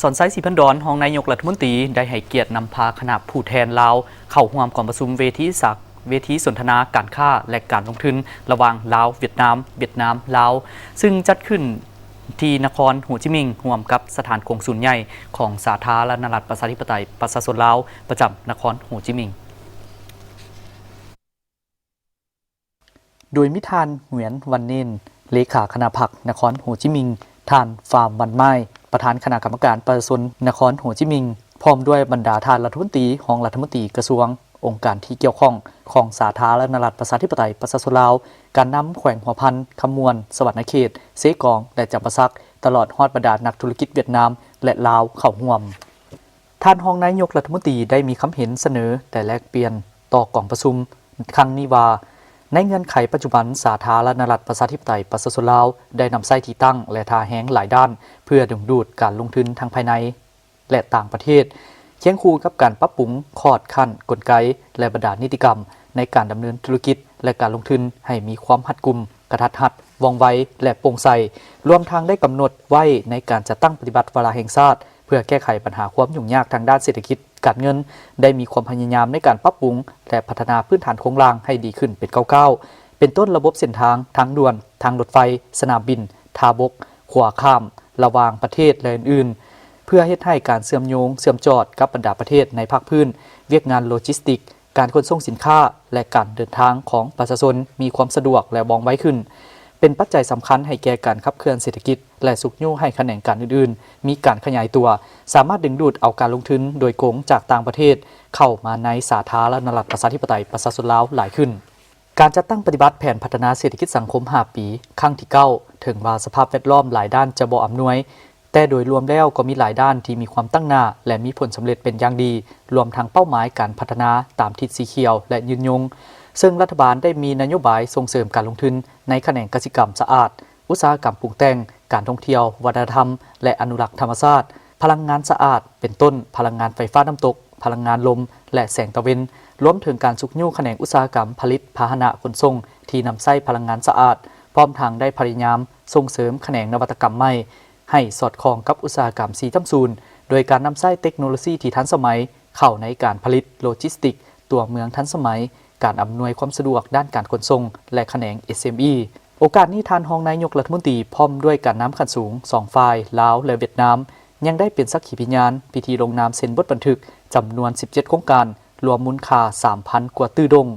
สอนไซสีพันดอนรองนายกรัฐมนตรีได้ให้เกียรตินำพาคณะผู้แทนลาวเข้าร่วมการประชุมเวทีสนทนาการค้าและการลงทุนระหว่างลาวเวียดนามลาวซึ่งจัดขึ้นที่นครโฮจิมินห์ร่วมกับสถานกงสุลใหญ่ของสาธารณรัฐประชาธิปไตยประชาชนลาวประจำนครโฮจิมินห์โดยมิทานเหวียนวันเนนเลขาคณะพรรคนครโฮจิมินห์ท่านฟาร์มวันไม้ประธานคณะกรรมการประชาชนนครโฮจิมินห์พร้อมด้วยบรรดาท่านรัฐมนตรีของรัฐมนตรีกระทรวงองค์การที่เกี่ยวข้องของสาธารณรัฐประชาธิปไตยประชาชนลาวการนำแขวงหัวพันคำมวนสวรรณเขตเซกองและจำปาสักตลอดฮอดบรรดานักธุรกิจเวียดนามและลาวเข้าร่วมท่านรองนายกรัฐมนตรีได้มีคำเห็นเสนอแต่แลกเปลี่ยนต่อกองประชุมครั้งนี้ว่าในเงื่อนไขปัจจุบันสาธารณรัฐประชาธิปไตยประชาชนลาวได้นำไส้ที่ตั้งและท่าแห้งหลายด้านเพื่อดึงดูดการลงทุนทางภายในและต่างประเทศเคียงคู่กับการปรับปรุงคอร์ดขั้นกลไกและบรรดานิติกรรมในการดำเนินธุรกิจและการลงทุนให้มีความรัดกุมกระทัดรัดว่องไวและโปร่งใสรวมทั้งได้กำหนดไว้ในการจัดตั้งปฏิบัติวาระแห่งชาติเพื่อแก้ไขปัญหาความยุ่งยากทางด้านเศรษฐกิจการเงินได้มีความพยายามในการปรับปรุงและพัฒนาพื้นฐานโครงสร้างให้ดีขึ้นเป็นก้าวๆเป็นต้นระบบเส้นทางทางด่วนทางรถไฟสนามบินท่าบกขวาข้ามระหว่างประเทศและอื่นๆเพื่อเฮ็ดให้การเชื่อมโยงเชื่อมจอดกับบรรดาประเทศในภาคพื้นเวียกงานโลจิสติกการขนส่งสินค้าและการเดินทางของประชาชนมีความสะดวกและว่องไวขึ้นเป็นปัจจัยสำคัญให้แก่การขับเคลื่อนเศรษฐกิจและสุขยุ่ให้แขนงการอื่นๆมีการขยายตัวสามารถดึงดูดเอาการลงทุนโดยโกงจากต่างประเทศเข้ามาในสาธารณรัฐประชาธิปไตยประชาชนลาวหลายขึ้นการจัดตั้งปฏิบัติแผนพัฒนาเศรษฐกิจสังคม5ปีครั้งที่9ถึงว่าสภาพแวดล้อมหลายด้านจะบ่อำนวยแต่โดยรวมแล้วก็มีหลายด้านที่มีความตั้งหน้าและมีผลสำเร็จเป็นอย่างดีรวมทั้งเป้าหมายการพัฒนาตามทิศสีเขียวและยืนยงซึ่งรัฐบาลได้มีนโยบายส่งเสริมการลงทุนในแขนงกสิกรรมสะอาดอุตสาหกรรมปรุงแต่งการท่องเที่ยววัฒนธรรมและอนุรักษ์ธรรมชาติพลังงานสะอาดเป็นต้นพลังงานไฟฟ้าน้ำตกพลังงานลมและแสงตะเวนรวมถึงการสุกยุ่แขนงอุตสาหกรรมผลิตพาหนะขนส่งที่นำใช้พลังงานสะอาดพร้อมทางได้พยายามส่งเสริมแขนงนวัตกรรมใหม่ให้สอดคล้องกับอุตสาหกรรม4.0โดยการนำใช้เทคโนโลยีที่ทันสมัยเข้าในการผลิตโลจิสติกตัวเมืองทันสมัยการอำนวยความสะดวกด้านการขนส่งและแขนง SME โอกาสนี้ท่านรองนายกรัฐมนตรีพร้อมด้วยการน้ำขั้นสูง2ฝ่ายลาวและเวียดนามยังได้เป็นสักขีพยานพิธีลงนามเซ็นบทบันทึกจำนวน17โครงการรวมมูลค่า 3,000 กว่าตื้อดง